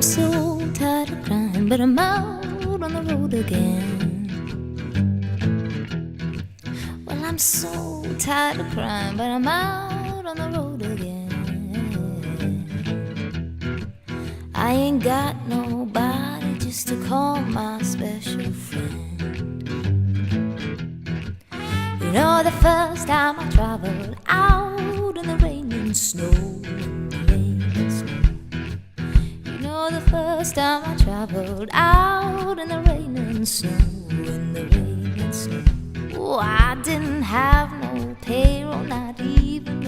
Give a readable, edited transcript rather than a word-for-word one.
I'm so tired of crying, but I'm out on the road again. Well, I'm so tired of crying, but I'm out on the road again. I ain't got nobody just to call my special friend. You know, the first time I traveled out in the rain and snow, the first time I traveled out in the rain and snow, in the rain and snow. Oh, I didn't have no payroll, not even